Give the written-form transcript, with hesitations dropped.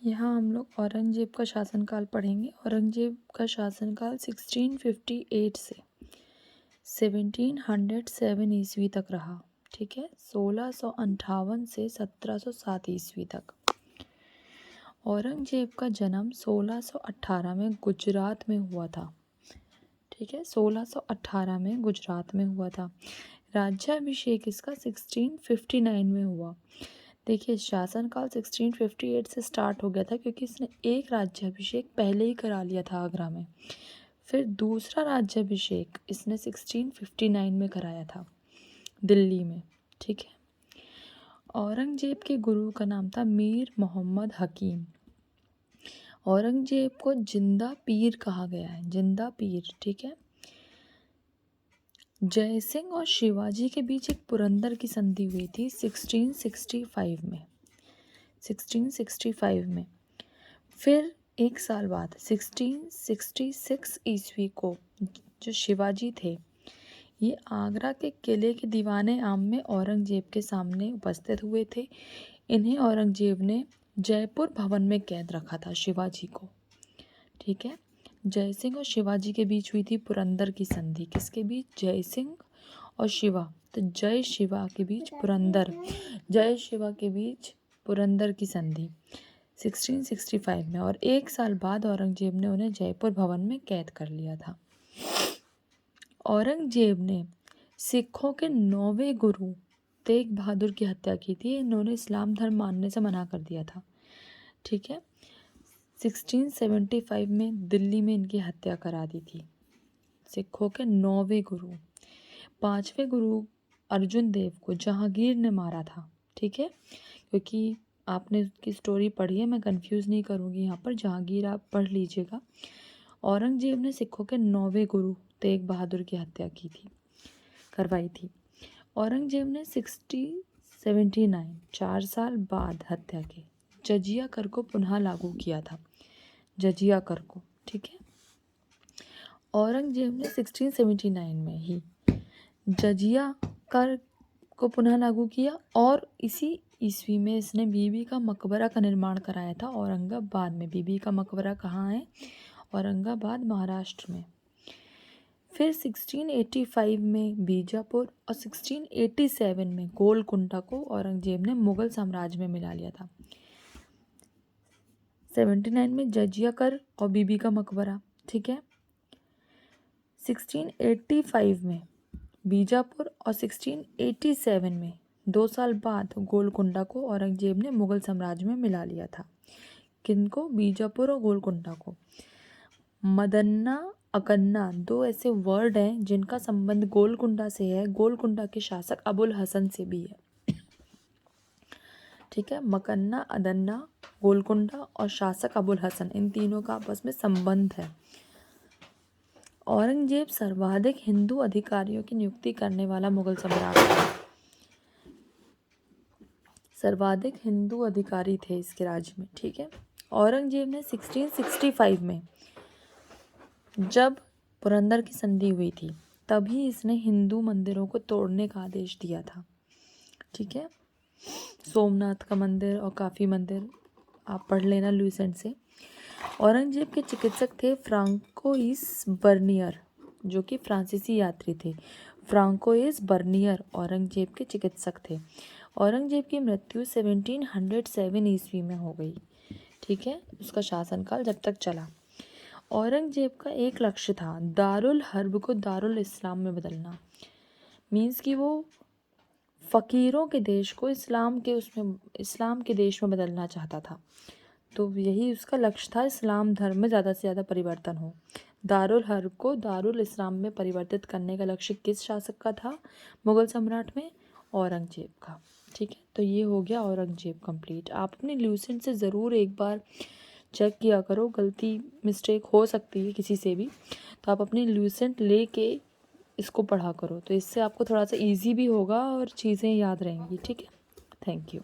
यहाँ हम लोग औरंगजेब का शासनकाल पढ़ेंगे। औरंगजेब का शासनकाल 1658 से 1707 ईस्वी तक रहा। ठीक है, 1658 से 1707 ईस्वी तक। औरंगजेब का जन्म 1618 में गुजरात में हुआ था। ठीक है, 1618 में गुजरात में हुआ था। राज्याभिषेक इसका 1659 में हुआ। देखिए, शासनकाल 1658 से स्टार्ट हो गया था क्योंकि इसने एक राज्याभिषेक पहले ही करा लिया था आगरा में। फिर दूसरा राज्याभिषेक इसने 1659 में कराया था दिल्ली में। ठीक है, औरंगजेब के गुरु का नाम था मीर मोहम्मद हकीम। औरंगजेब को जिंदा पीर कहा गया है, जिंदा पीर। ठीक है, जय सिंह और शिवाजी के बीच एक पुरंदर की संधि हुई थी 1665 में। 1665 में फिर एक साल बाद 1666 ईस्वी को जो शिवाजी थे, ये आगरा के किले के दीवाने आम में औरंगजेब के सामने उपस्थित हुए थे। इन्हें औरंगजेब ने जयपुर भवन में कैद रखा था, शिवाजी को। ठीक है, जय सिंह और शिवाजी के बीच हुई थी पुरंदर की संधि। किसके बीच? जय सिंह और शिवा। तो जय शिवा के बीच पुरंदर, जय शिवा के बीच पुरंदर की संधि 1665 में। और एक साल बाद औरंगजेब ने उन्हें जयपुर भवन में कैद कर लिया था। औरंगजेब ने सिखों के 9वें गुरु तेग बहादुर की हत्या की थी। इन्होंने इस्लाम धर्म मानने से मना कर दिया था। ठीक है, 1675 में दिल्ली में इनकी हत्या करा दी थी। सिखों के 9वें गुरु। 5वें गुरु अर्जुन देव को जहांगीर ने मारा था। ठीक है, क्योंकि आपने उसकी स्टोरी पढ़ी है, मैं कंफ्यूज नहीं करूँगी यहाँ पर, जहांगीर आप पढ़ लीजिएगा। औरंगजेब ने सिखों के 9वें गुरु तेग बहादुर की हत्या की थी, करवाई थी। औरंगजेब ने 1679 4 साल बाद हत्या के जजिया कर को पुनः लागू किया था, जजिया कर को। ठीक है, औरंगजेब ने 1679 में ही जजिया कर को पुनः लागू किया और इसी ईस्वी में इसने बीबी का मकबरा का निर्माण कराया था औरंगाबाद में। बीबी का मकबरा कहाँ है? औरंगाबाद, महाराष्ट्र में। फिर 1685 में बीजापुर और 1687 में गोलकुंडा को औरंगजेब ने मुगल साम्राज्य में मिला लिया था। 79 में जजिया कर और बीबी का मकबरा। ठीक है, 1685 में बीजापुर और 1687 में 2 साल बाद गोलकुंडा को औरंगजेब ने मुगल साम्राज्य में मिला लिया था। किनको? बीजापुर और गोलकुंडा को। मदन्ना अकन्ना 2 ऐसे वर्ड हैं जिनका संबंध गोलकुंडा से है, गोलकुंडा के शासक अबुल हसन से भी है। ठीक है, मकन्ना, अदन्ना, गोलकुंडा और शासक अबुल हसन, इन तीनों का आपस में संबंध है। औरंगजेब सर्वाधिक हिंदू अधिकारियों की नियुक्ति करने वाला मुगल सम्राट था। सर्वाधिक हिंदू अधिकारी थे इसके राज्य में। ठीक है, औरंगजेब ने 1665 में जब पुरंदर की संधि हुई थी तभी इसने हिंदू मंदिरों को तोड़ने का आदेश दिया था। ठीक है, सोमनाथ का मंदिर और काफ़ी मंदिर आप पढ़ लेना लुसेंट से। औरंगजेब के चिकित्सक थे फ्रांकोइस बर्नियर, जो कि फ्रांसीसी यात्री थे। फ्रांकोइस बर्नियर औरंगजेब के चिकित्सक थे। औरंगजेब की मृत्यु 1707 ईस्वी में हो गई। ठीक है, उसका शासनकाल जब तक चला। औरंगजेब का एक लक्ष्य था दारुल हर्ब को दारुल इस्लाम में बदलना। मीन्स कि वो फ़कीरों के देश को इस्लाम के देश में बदलना चाहता था। तो यही उसका लक्ष्य था, इस्लाम धर्म में ज़्यादा से ज़्यादा परिवर्तन हो। दारुल हर्ब को दारुल इस्लाम में परिवर्तित करने का लक्ष्य किस शासक का था मुगल सम्राट में? औरंगजेब का। ठीक है, तो ये हो गया औरंगजेब कंप्लीट। आप अपने ल्यूसेंट से ज़रूर एक बार चेक किया करो, गलती मिस्टेक हो सकती है किसी से भी, तो आप अपनी ल्यूसेंट लेके इसको पढ़ा करो, तो इससे आपको थोड़ा सा इजी भी होगा और चीज़ें याद रहेंगी। ठीक है, थैंक यू।